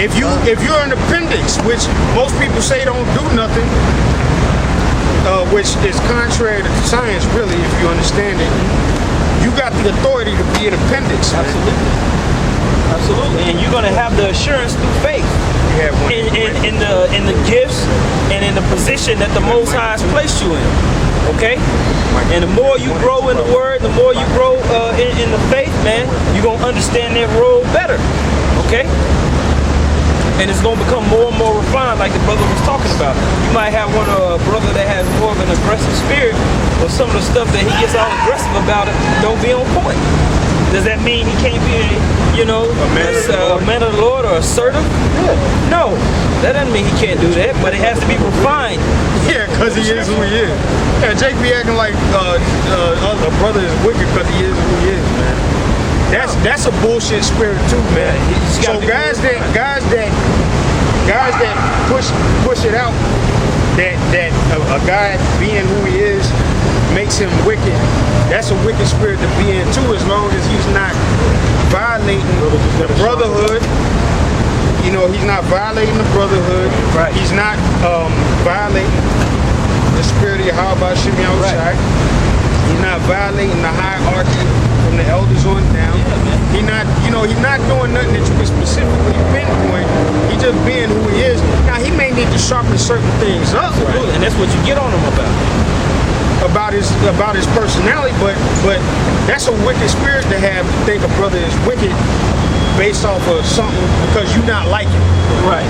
If you're an appendix, which most people say don't do nothing, which is contrary to science, really, if you understand it, you got the authority to be an appendix. Absolutely, and you're gonna have the assurance through faith in the gifts and in the position that the Most High has placed you in. Okay, and the more you grow in the Word, the more you grow in the faith, man, you're gonna understand that role better. Okay. And it's going to become more and more refined, like the brother was talking about. You might have a brother that has more of an aggressive spirit, but some of the stuff that he gets all aggressive about it don't be on point. Does that mean he can't be, a man of the Lord or assertive? Yeah. No, that doesn't mean he can't do that, but it has to be refined. Yeah, because he is who he is. Yeah, Jake be acting like a brother is wicked because he is who he is, man. That's a bullshit spirit too, man. So guys that push it out, that a guy being who he is makes him wicked. That's a wicked spirit to be in too, as long as he's not violating the brotherhood. You know, he's not violating the brotherhood. Right. He's not violating the spirit of Yahweh Shem Yahushai. He's not violating the hierarchy from the elders on down. He's not doing nothing that you can specifically pinpoint. He's just being who he is. Now he may need to sharpen certain things up, right? And that's what you get on him about his personality. But that's a wicked spirit to have to think a brother is wicked based off of something because you're not like him. Right.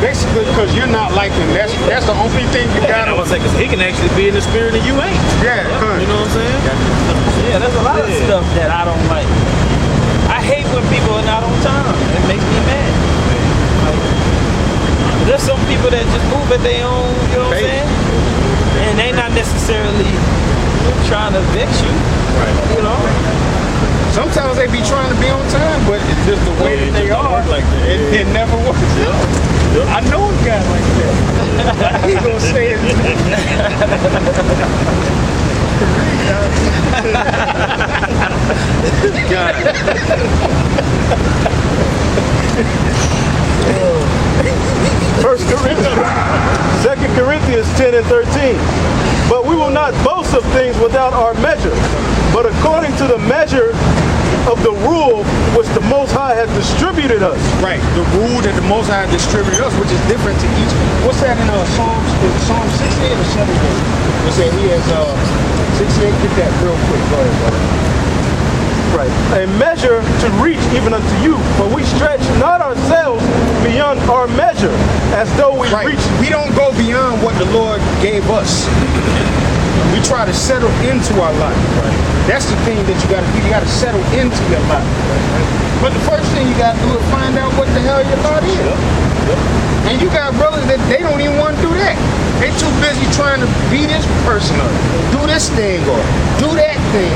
Basically, because you're not like him. That's the only thing you got. Because he can actually be in the spirit and you ain't. Yeah. You know what I'm saying? Yeah, there's a lot of stuff that I don't like. I hate when people are not on time. It makes me mad. Like, there's some people that just move at their own, you know what I'm saying? And they not necessarily trying to vex you. Right. You know? Sometimes they be trying to be on time, but it's just the way that they are. Like that. It never works. I know a guy like that. He gonna say it. God. First Corinthians, 2 Corinthians 10 and 13. But we will not boast of things without our measure, but according to the measure of the rule which the Most High has distributed us. Right, the rule that the Most High distributed us, which is different to each. What's that in Psalms? Is it Psalm 68 or 78? It said he has 68. Get that real quick. Go ahead, brother. Right, a measure to reach even unto you, for we stretch not ourselves beyond our measure, as though we reach. We don't go beyond what the Lord gave us. We try to settle into our life. Right. That's the thing that you got to do. You got to settle into your life. Right. But the first thing you got to do is find out what the hell your thought is. And you got brothers that they don't even want to do that. They too busy trying to be this person or do this thing or do that thing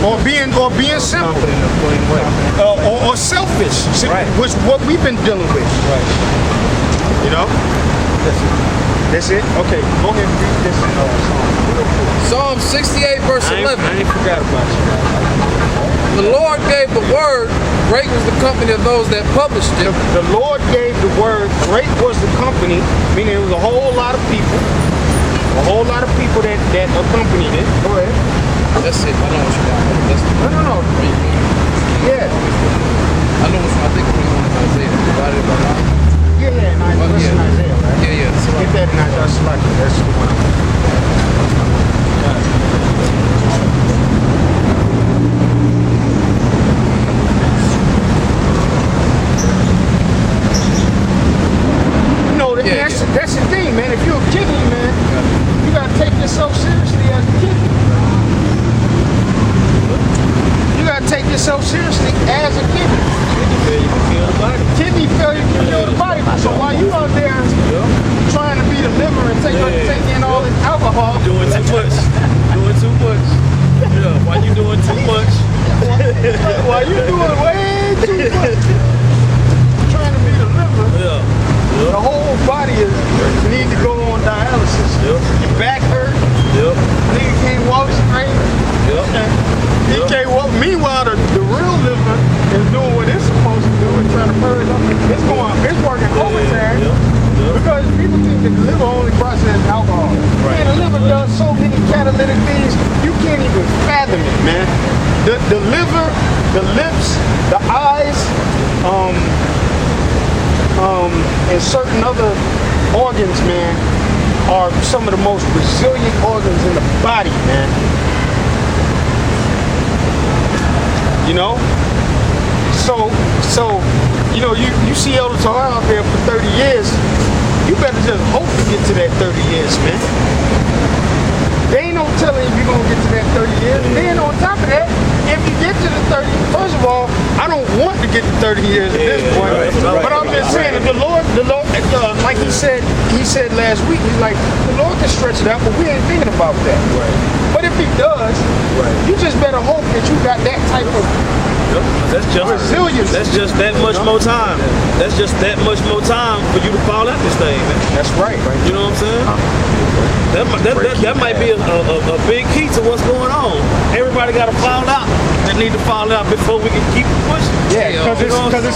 or being simple or selfish, which what we've been dealing with. Right. You know. That's it. Okay, go ahead and read this Psalm 68 verse 11. I ain't forgot about you. The Lord gave the word, great was the company of those that published it. The Lord gave the word, great was the company, meaning it was a whole lot of people. A whole lot of people that accompanied it. Go ahead. That's it. I know what you're doing. No. Yeah. I know what I think it's Isaiah. Divided by nine. Yeah, Isaiah, right? Yeah. Get that in Isaiah, select it. That's the one. That's the thing, man. If you're a kid, man, you gotta take yourself seriously as a kid. You gotta take yourself seriously as a kid. some of the most resilient organs in the body, man. You know? So you see Elder Torah out there for 30 years, you better just hope to get to that 30 years, man. There ain't no telling if you're going to get to that 30 years. And then on top of that, if you get to the 30, first of all, I don't want to get to 30 years at this point. But I'm just saying, if the Lord, like he said last week, he's like, the Lord can stretch it out, but we ain't thinking about that. But if he does, you just better hope that you got that type of resilience. That's just that much more time. That's just that much more time for you to fall out this thing, man. That's right. You know what I'm saying? That might be a big key to what's going on. Everybody got to fall out. They need to fall out before we can keep pushing. Yeah, because the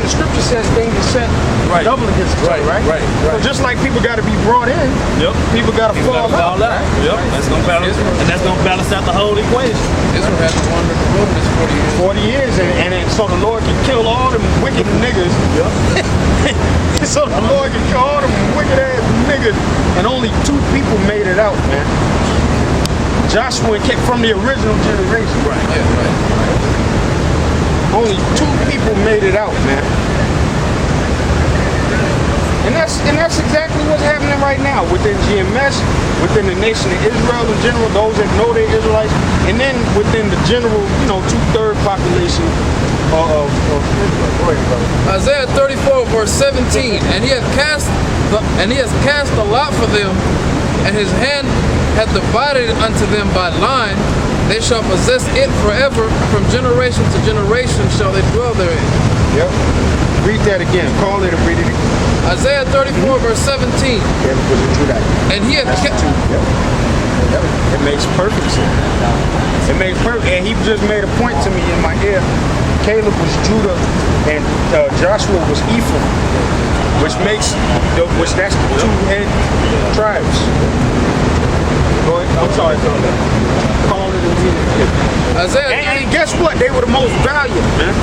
scripture says things are set double against each other, right? Right. So just like people got to be brought in, people got to fall out. Right? Yep. That's gonna balance, and that's gonna balance out the whole equation. Israel had to wander in the wilderness 40 years. 40 years, and so the Lord can kill all them wicked niggas. So the Lord can kill all them wicked ass niggas, and only 2 people made it out, man. Joshua kept from the original generation. Yeah, right. Only 2 people made it out, man. And that's exactly what's happening right now within GMS, within the nation of Israel in general, those that know they're Israelites, and then within the general, 2/3 population of Israel. Go ahead, brother. Isaiah 34 verse 17, and he has cast a lot for them, and his hand hath divided it unto them by line. They shall possess it forever, from generation to generation shall they dwell therein. Yep. Read that again. Call it and read it again. Isaiah 34 verse 17. Yeah, because it's true that. And he hath kept. Yep. It makes perfect sense. It makes perfect. And he just made a point to me in my ear. Caleb was Judah and Joshua was Ephraim, which that's the 2 head tribes. Go ahead. I'm sorry, call it and read it. Isaiah. And guess what? They were the most valiant, man.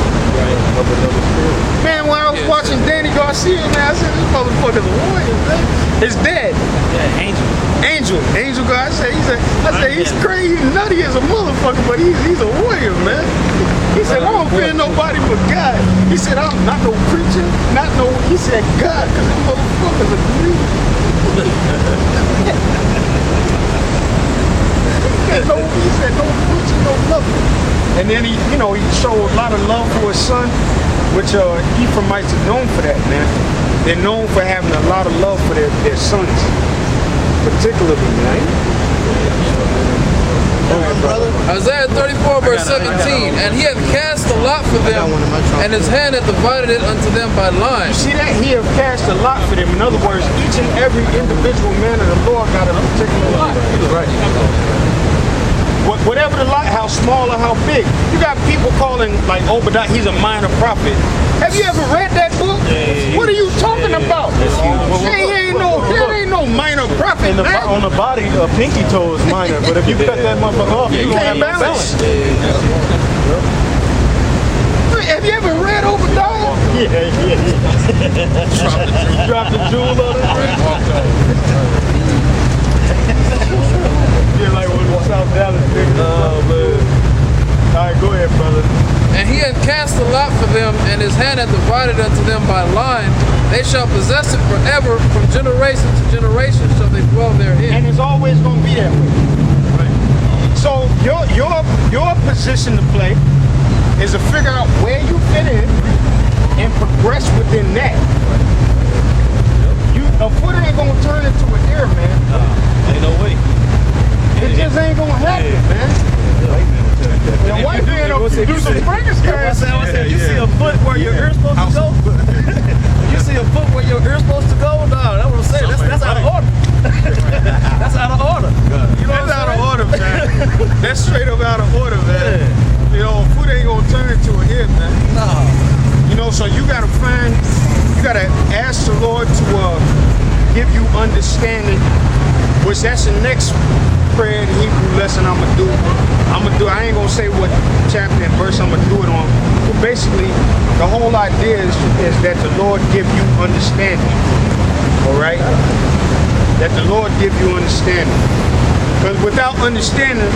Man, when I was watching Danny Garcia, man, I said, this motherfucker's a warrior, man. His dad. Yeah, Angel Garcia. I said, he's crazy, he's nutty as a motherfucker, but he's a warrior, man. He said, I don't fear nobody but God. He said, I'm not no preacher, he said God, because them motherfuckers agree. He said, no preaching, no nothing. And then he showed a lot of love for his son, which Ephraimites are known for that, man. They're known for having a lot of love for their sons, particularly, man. Isaiah 34 verse 17, and he hath cast a lot for them, and his hand hath divided it unto them by line. You see that? He have cast a lot for them. In other words, each and every individual man of the Lord got a particular lot. Right. Whatever the lot, how small or how big. You got people calling, like Obadiah, he's a minor prophet. Have you ever read that book? What are you talking about? There ain't no minor prophet, man. On the body, a pinky toe is minor, but if you cut that motherfucker off, you don't have balance. Have you ever read Obadiah? Yeah. Drop the jewel on it. Yeah, like when South Dallas niggas. Oh, man. All right, go ahead, brother. And he hath cast a lot for them, and his hand hath divided unto them by line. They shall possess it forever, from generation to generation shall they dwell therein. And it's always going to be that way. Right. So your position to play is to figure out where you fit in and progress within that. A foot ain't going to turn into an ear, man. Ain't no way. It just ain't going to happen, man. The white man will do some Frankenstein. You see a foot where your ear's supposed to go? You see a foot where your ear's supposed to go? No, that's what I'm saying. That's out of order. That's out of order. You know That's out of order, man. That's straight up out of order, man. A foot ain't going to turn into an ear, man. No. So you got to ask the Lord to give you understanding, which that's the next prayer and Hebrew lesson I'm gonna do. I ain't gonna say what chapter and verse I'm gonna do it on, but basically the whole idea is that the Lord give you understanding. All right. that the Lord give you understanding. Because without understanding,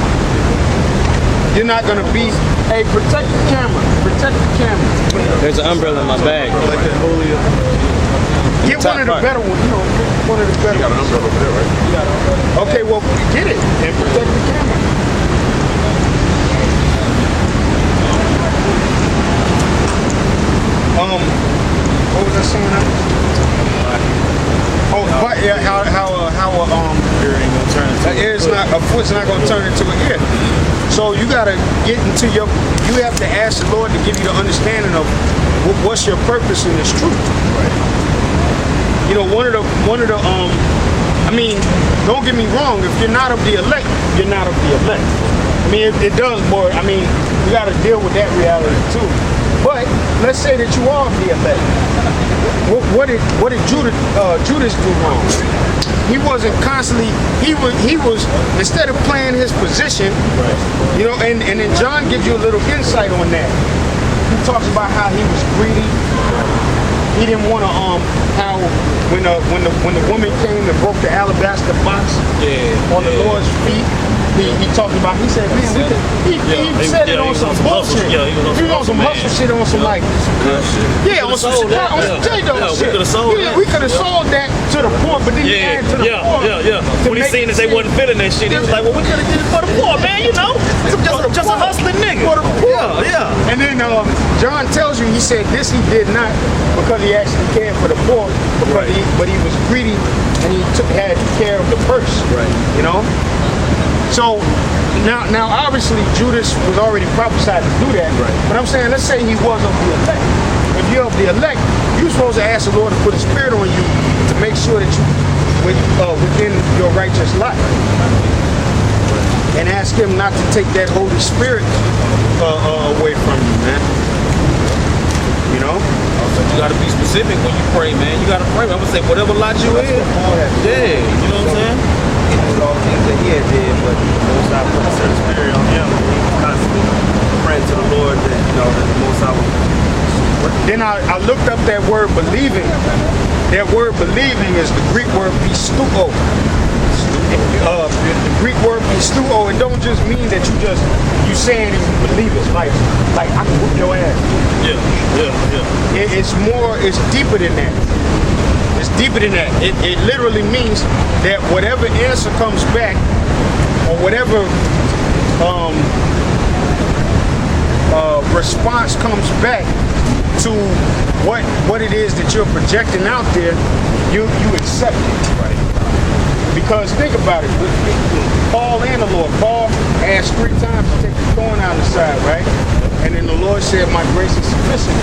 you're not going to be, hey, protect the camera. Protect the camera. There's an umbrella in my bag. Get one of the better ones. You know, one of the better ones. You got an umbrella over there, right? Okay, well, get it and protect the camera. What was I saying now? Oh, but yeah, how Ear ain't gonna turn into ear's not, a foot's not gonna turn into an ear. So you gotta get into you have to ask the Lord to give you the understanding of what's your purpose in this truth. Right. You know, one of the I mean, don't get me wrong, if you're not of the elect, you're not of the elect. I mean, it does, boy. I mean, you gotta deal with that reality too. But let's say that you are the elect. What did Judas do wrong? He wasn't constantly. He was instead of playing his position, you know. And then John gives you a little insight on that. He talks about how he was greedy. He didn't want to how when the woman came and broke the alabaster box on the Lord's feet. He talked about. He said, man, he said it on some bullshit. He was on some hustle shit, on some like, on some J-Dog shit. We could have sold that to the poor, but then he added to the poor. When he seen that they wasn't feeling that shit, he was like, well, we could have did it for the poor, man. You know, just a hustling nigga. For the poor. Yeah. And then John tells you, he said this he did not because he actually cared for the poor, but he was greedy and he had care of the purse. Right. You know. So now obviously Judas was already prophesied to do that. Right. But I'm saying, let's say he was of the elect. If you're of the elect, you're supposed to ask the Lord to put a spirit on you to make sure that you within your righteous life. And ask him not to take that Holy Spirit away from you, man. You know? You gotta be specific when you pray, man. You gotta pray. I'm gonna say whatever lot you in. Yeah, you know what I'm saying? All the things that he had did, but Most High put a certain spirit on him. He constantly praying to the Lord that, that the Most High would. Then I looked up that word believing. That word believing is the Greek word pisteuo. The Greek word pisteuo, it don't just mean that you saying it, you believe it. Like I can whoop your ass. It's deeper than that. It's deeper than that. It literally means that whatever answer comes back, or whatever response comes back to what it is that you're projecting out there, you accept it. Right. Because think about it, Paul and the Lord. Paul asked 3 times to take the thorn out of the side, right? And then the Lord said, my grace is sufficient.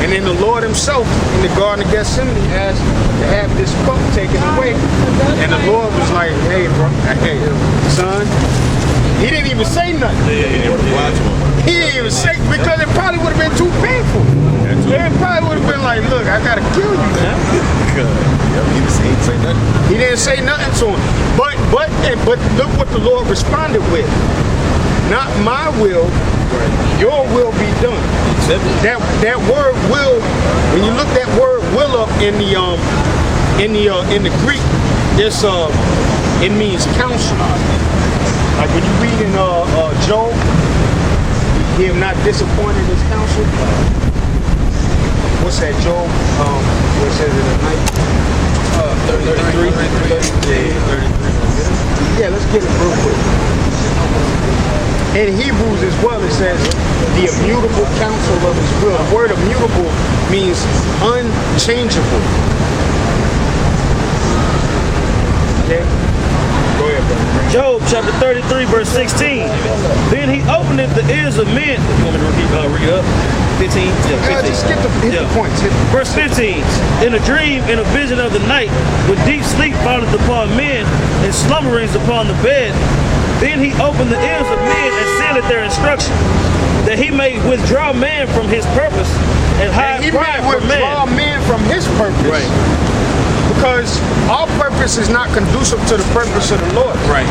And then the Lord himself in the Garden of Gethsemane asked to have this cup taken away. And the Lord was like, hey, bro, hey, son. He didn't even say nothing. He didn't even say, because it probably would have been too painful. It probably would have been like, look, I got to kill you now. He didn't say nothing to him. But look what the Lord responded with. Not my will, your will be done. That word will, when you look that word will up in the Greek, it means counsel. Like when you read in Job, he have not disappointed his counsel. What's that, Job? What says it at night? 33. Yeah, let's get it real quick. In Hebrews as well, it says the immutable counsel of his will. The word immutable means unchangeable. Okay? Go ahead, brother. Job chapter 33, verse 16. Then he opened the ears of men. You want me to read up? 15? Yeah, 15. Just hit the points. Verse 15. In a dream, in a vision of the night, when deep sleep falleth upon men, and slumberings upon the bed, then he opened the ears of men and sealed their instruction, that he may withdraw man from his purpose and hide pride from man. Withdraw man from his purpose. Right. Because our purpose is not conducive to the purpose of the Lord. Right.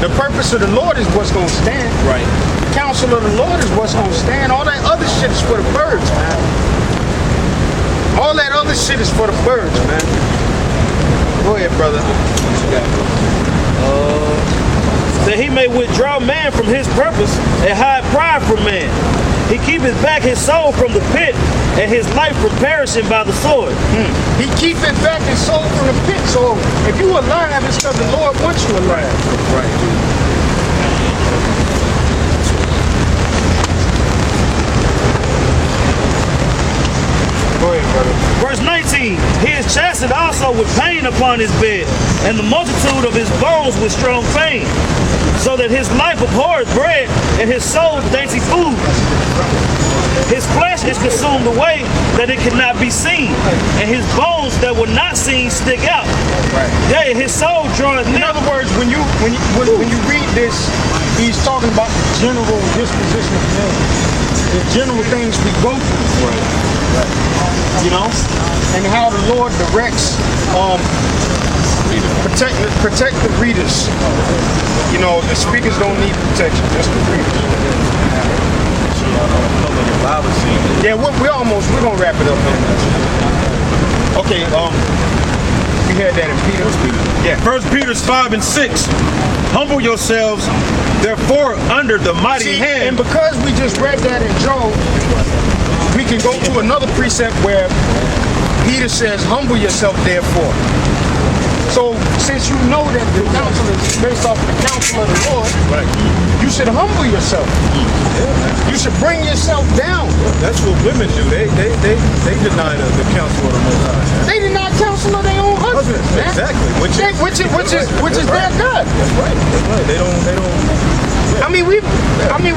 The purpose of the Lord is what's going to stand. Right. The counsel of the Lord is what's going to stand. All that other shit is for the birds, man. All that other shit is for the birds, man. Go ahead, brother. What you got? That he may withdraw man from his purpose and hide pride from man. He keepeth back his soul from the pit and his life from perishing by the sword. He keepeth back his soul from the pit. So if you alive, it's because the Lord wants you alive. Right. Go ahead, brother. Verse 19, he is chastened also with pain upon his bed, and the multitude of his bones with strong pain, so that his life abhors bread, and his soul dainty food. His flesh is consumed away, that it cannot be seen, and his bones that were not seen stick out. Right. Yea, his soul draweth In near. other words, when you read this, he's talking about the general disposition of men, the general things we go through. Right. You know, and how the Lord directs, protect the readers. You know, the speakers don't need protection, just the readers. Yeah, we're gonna wrap it up. Okay, we had that in Peter. Yeah. 1 Peter 5 and 6. Humble yourselves, therefore, under the mighty See, hand. and because we just read that in Job, we can go to another precept where Peter says, humble yourself therefore. So since you know that the counsel is based off the counsel of the Lord, Right. you should humble yourself. You should bring yourself down. That's what women do. They deny the counsel of the Most High. They did not counsel of their own husbands, man. Exactly. Which Which is their God. That's right. They don't. I mean, we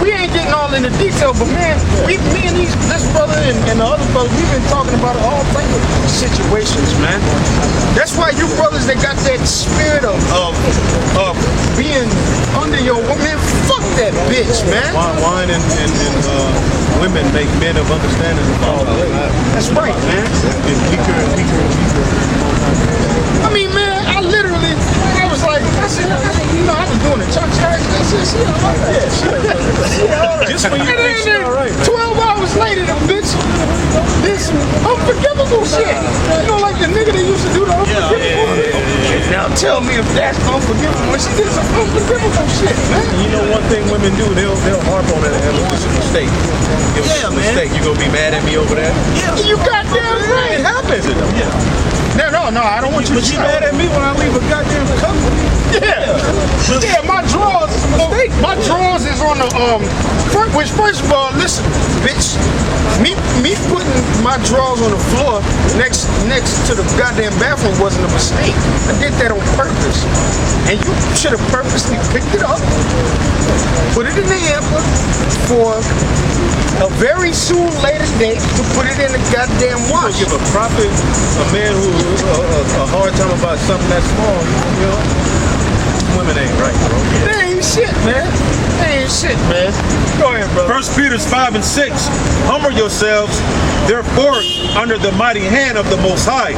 ain't getting all in the detail, but man, me and this brother and the other brother, we've been talking about all types of situations, man. That's why you brothers that got that spirit of being under your woman, fuck that bitch, man. Wine and women make men of understanding of all the way. That's right, man. Get weaker and weaker and weaker. I mean, man, I was like, I said, you know, I was doing a church. I said, she all right. She all right. Just when you think she all right, man. 12 hours later, the bitch did some unforgivable shit. You know, like the nigga that used to do the unforgivable shit. Now tell me if that's unforgivable. She did some unforgivable shit, man. You know one thing women do, they'll harp on it and it's a mistake. If it's a mistake, you gonna be mad at me over that? You goddamn right. It happens. No, I don't want you to But you mad at me when I leave a goddamn cover? Yeah, my drawers is on the first of all, listen, bitch, me putting my drawers on the floor next to the goddamn bathroom wasn't a mistake. I did that on purpose, and you should have purposely picked it up, put it in the hamper for a very soon later date to put it in the goddamn wash. Give a prophet, a man who a hard time about something that small, you know. Women ain't right, bro. They ain't shit, man. They ain't shit, man. Go ahead, brother. 1 Peter 5 and 6. Humble yourselves, therefore, under the mighty hand of the Most High,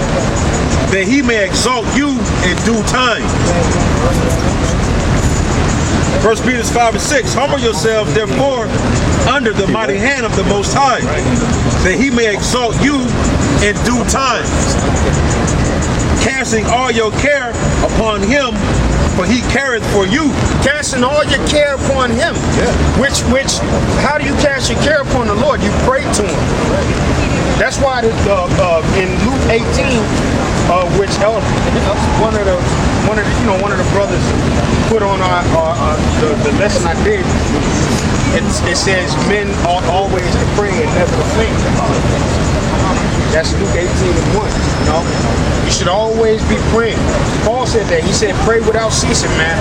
that he may exalt you in due time. 1 Peter 5 and 6. Humble yourselves, therefore, under the mighty hand of the Most High, that he may exalt you in due time. Casting all your care upon him, for he careth for you. Casting all your care upon him. Yeah. Which, how do you cast your care upon the Lord? You pray to him. That's why in Luke 18, which one of the brothers put on the lesson I did, it says men ought always to pray and never to faint. That's Luke 18 and 1, you know? You should always be praying. Paul said that. He said, pray without ceasing, man.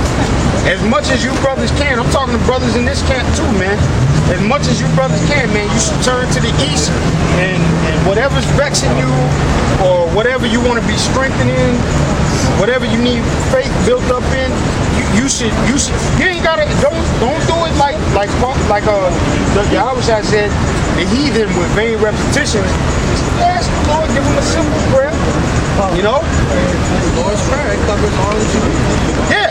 As much as you brothers can, I'm talking to brothers in this camp too, man. As much as you brothers can, man, you should turn to the east and whatever's vexing you or whatever you want to be strengthened in, whatever you need faith built up in, you ain't gotta, don't do it like the Yahweh said, the heathen with vain repetitions. Just ask the Lord, give him a simple prayer. You know? The Lord's Prayer covers all that you need. Yeah.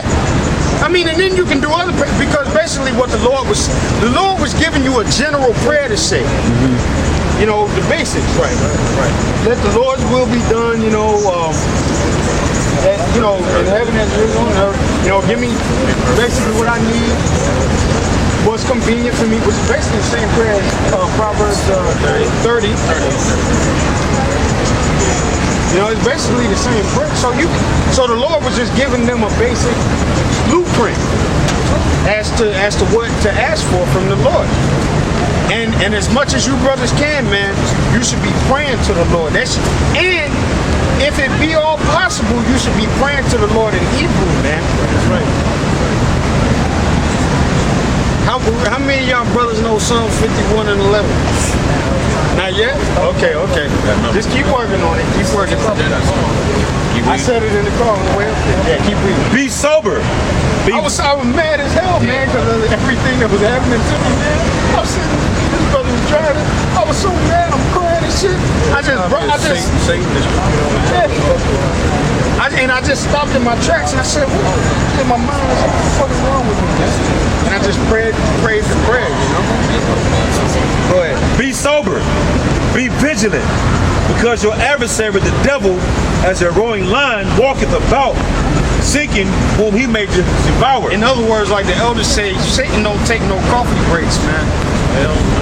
I mean, and then you can do other prayers, because basically what the Lord was giving you a general prayer to say. You know, the basics. Right. Let the Lord's will be done, you know, that, in heaven as it is on earth. Give me basically what I need, what's convenient for me, which is basically the same prayer as Proverbs 30. It's basically the same prayer. So the Lord was just giving them a basic blueprint as to what to ask for from the Lord. And as much as you brothers can, man, you should be praying to the Lord. And if it be all possible, you should be praying to the Lord in Hebrew, man. That's right. How many of y'all brothers know Psalms 51 and 11? Not yet? Okay. Just keep working on it. Keep working on it. I said it in the car on the way up there. Yeah, keep reading. Be sober. I was mad as hell, man, because of everything that was happening to me, man. I was sitting, this brother was driving. I was so mad, I'm crying and shit. Satan is I just stopped in my tracks and I said, what in my mind? I said, what the fuck is wrong with me, man? And I just prayed the prayer, Go ahead. Be sober. Be vigilant. Because your adversary, the devil, as a roaring lion, walketh about, seeking whom he may devour. In other words, like the elders say, Satan don't take no coffee breaks, man.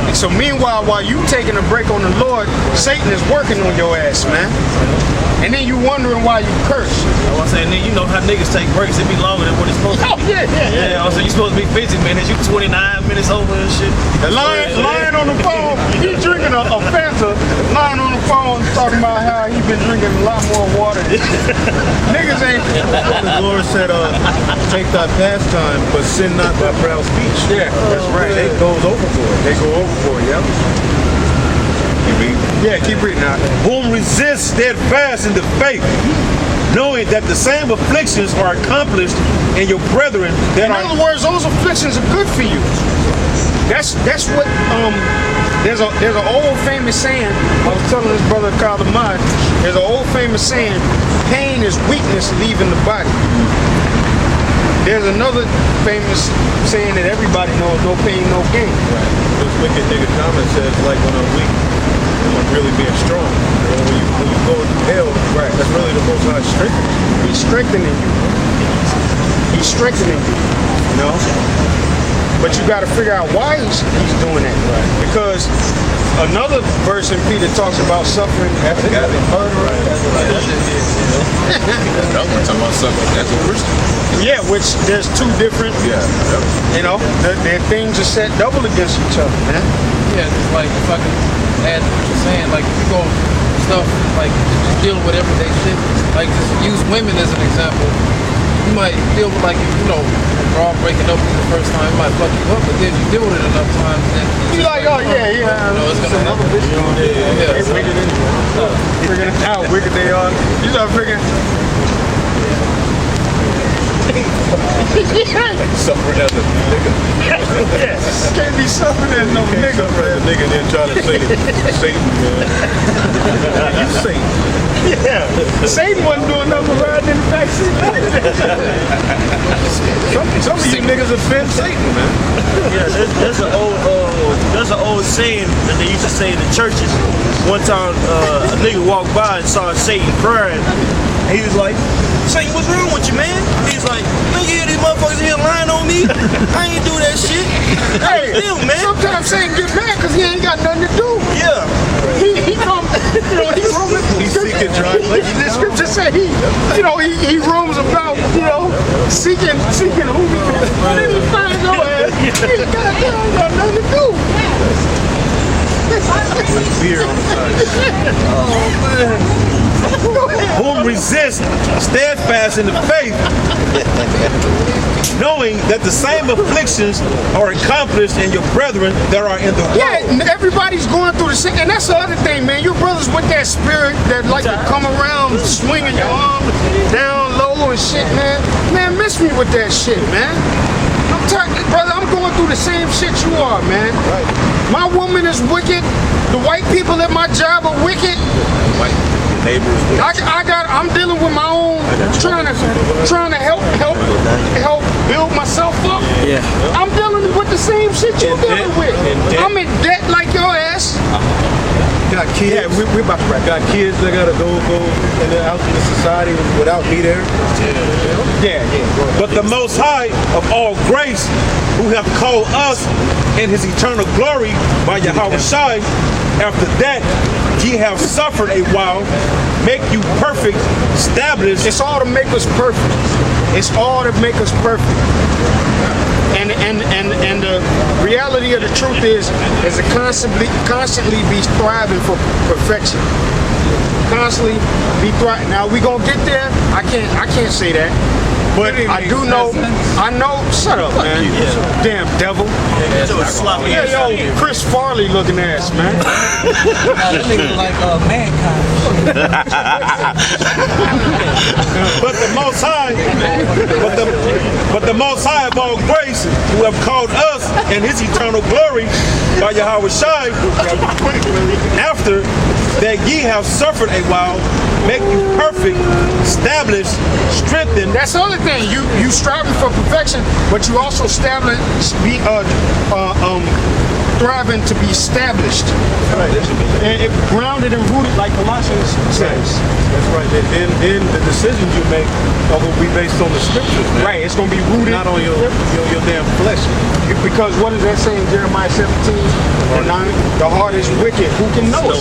And so meanwhile, while you taking a break on the Lord, Satan is working on your ass, man. And then you wondering why you curse. I'm saying, you know how niggas take breaks, it be longer than what it's supposed to be. Yeah. So you supposed to be 50 minutes, you 29 minutes over and shit. Lying on the phone, he drinking a Fanta, lying on the phone talking about how he been drinking a lot more water. Niggas ain't. The Lord said, take thy pastime, but sin not thy proud speech. Yeah, that's right. They goes overboard. They go overboard, yep. Yeah, keep reading out. Whom resist steadfast in the faith, knowing that the same afflictions are accomplished in your brethren that In other words, those afflictions are good for you. That's what there's an old famous saying. I was telling this brother Kyle Ahmad, there's an old famous saying, pain is weakness leaving the body. There's another famous saying that everybody knows, no pain, no gain. Right. This wicked nigga comment says, like when I'm weak, I'm really being strong. When you go through hell, right, that's really the Most High strengthening you. He's strengthening you. He's strengthening you, But you got to figure out why he's doing that. Right. Because another verse in Peter talks about suffering as a murderer. I'm talking about suffering as a Christian. Yeah, which there's two different, their things are set double against each other, man. Yeah, it's like, if I could add to what you're saying, like if you go stuff like just dealing with everyday shit, like just use women as an example. You might deal with, like, raw breaking up for the first time, it might fuck you up, but then you deal with it enough times, then You like, oh yeah, it's gonna another happen. bitch. They wicked figuring out how wicked they are. You start figuring. Suffering as a nigga. Can't be suffering as no nigga. Suffering as a nigga and then try to say Satan, man. You Satan. Yeah. Satan wasn't doing nothing riding in the backseat. Some of you niggas offend Satan, man. Yeah, there's an old saying that they used to say in the churches. One time, a nigga walked by and saw Satan crying. And he was like, Satan, what's wrong with you, man? He's like, man, you hear these motherfuckers here lying on me? I ain't do that shit. Hey, Still, man. sometimes Satan get mad because he ain't got nothing to do. Yeah. He roams. He's seeking dry places. The scripture say he roams about, seeking who he can. But then he finds your ass. He ain't got nothing to do. Beer on the side. Oh man. whom resist steadfast in the faith, knowing that the same afflictions are accomplished in your brethren that are in the world. Yeah, everybody's going through the same, and that's the other thing, man. Your brothers with that spirit that like to come around swinging your arms down low and shit, man. Man, miss me with that shit, man. I'm tired, brother. I'm going through the same shit you are, man. Right. My woman is wicked. The white people at my job are wicked. White neighbors. I'm dealing with my own, trying to help build myself up. Yeah. I'm dealing with the same shit you're dealing with. I'm in debt like your ass. Got kids. Yeah, we're about to wrap. Got kids that gotta go and they're out in the society without me there. Yeah. Go ahead. But the Most High of all grace, who have called us in his eternal glory by Yahweh Shai, after that ye have suffered a while, make you perfect, established. It's all to make us perfect. It's all to make us perfect. And the reality of the truth is to constantly be striving for perfection. Constantly be thriving. Now we gonna get there. I can't say that. But I do know, shut up, man. Damn devil. Yeah, yo, Chris Farley looking ass, man. That nigga like mankind. But the Most High, but the Most High of all grace, who have called us in his eternal glory by Yahweh Shai, after that ye have suffered a while, make you perfect, established, strengthened. That's the other thing. You striving for perfection, but you also striving to be established, and grounded and rooted, like Colossians says. That's right. Then the decisions you make are going to be based on the scriptures, man. Right. It's gonna be rooted, Not on your damn flesh. because what does that say in Jeremiah 17:9? The heart is wicked. Who can know it?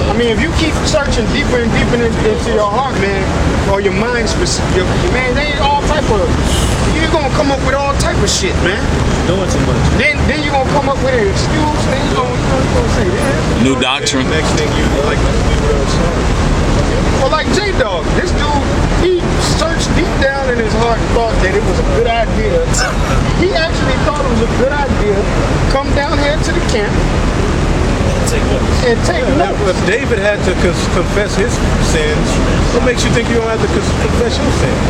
I mean, if you keep searching deeper and deeper into your heart, man, or your mind, man, they ain't all type of. You're gonna come up with all type of shit, man. Doing too much. Then you're gonna come up with an excuse. Then you're gonna say, yeah. New doctrine. Next thing you like, Well, like J-Dog, this dude, he searched deep down in his heart and thought that it was a good idea. He actually thought it was a good idea. Come down here to the camp and take notes. If David had to confess his sins, what makes you think you don't have to confess your sins?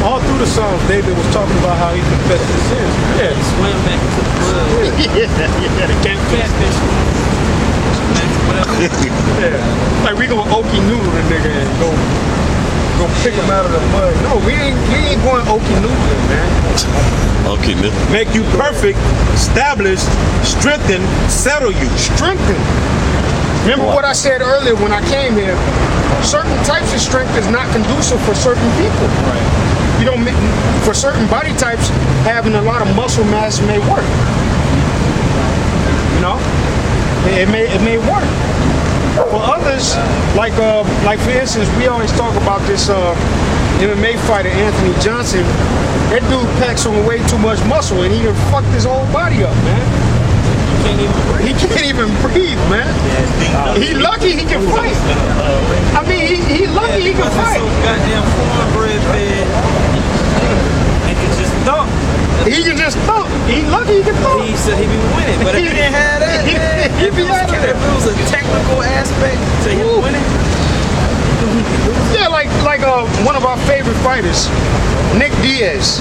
All through the Psalms, David was talking about how he confessed his sins. Yeah. Swim back into the blood. Yeah, the camp Catfish. Yeah. Like we gonna Okie noodle the nigga and go pick him out of the mud. No, we ain't going Okie noodle, man. Okay, Make you perfect, established, strengthened, settle you. Strengthen. Remember what I said earlier when I came here? Certain types of strength is not conducive for certain people. Right. You don't for certain body types, having a lot of muscle mass may work. You know, it may work. For others, like for instance, we always talk about this MMA fighter Anthony Johnson. That dude packs on way too much muscle, and he done fucked his whole body up, man. He can't even breathe, man. He lucky he can fight. I mean, he lucky he can fight. Goddamn cornbread fed. And can just thump. He can just thump. He lucky he can thump. He said he be winning, but if he didn't have that, He'd be out of there. if it was a technical aspect to him winning, Yeah, like one of our favorite fighters, Nick Diaz.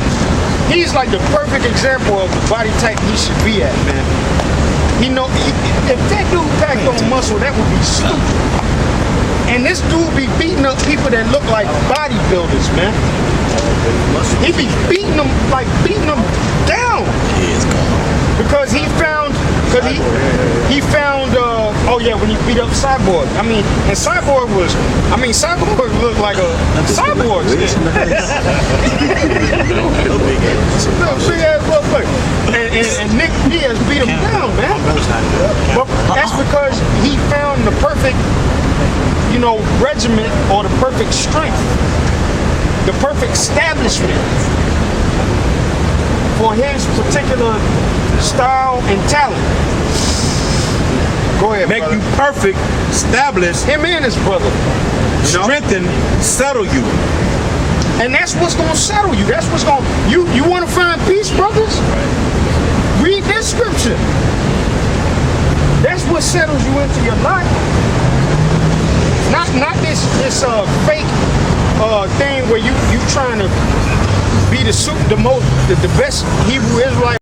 He's like the perfect example of the body type he should be at, man. If that dude packed on muscle, that would be stupid. And this dude be beating up people that look like bodybuilders, man. He be beating them down. Because he found when he beat up Cyborg. I mean, and Cyborg looked like a cyborg. Big ass motherfucker. And Nick Diaz beat him down, man. But that's because he found the perfect, regiment or the perfect strength, the perfect establishment for his particular style and talent. Go ahead, Make brother. you perfect, established, Him and his brother. strengthen, settle you. And that's what's gonna settle you. That's what's gonna you wanna find peace, brothers? Read this scripture. That's what settles you into your life. Not this fake thing where you trying to be the best Hebrew Israelite.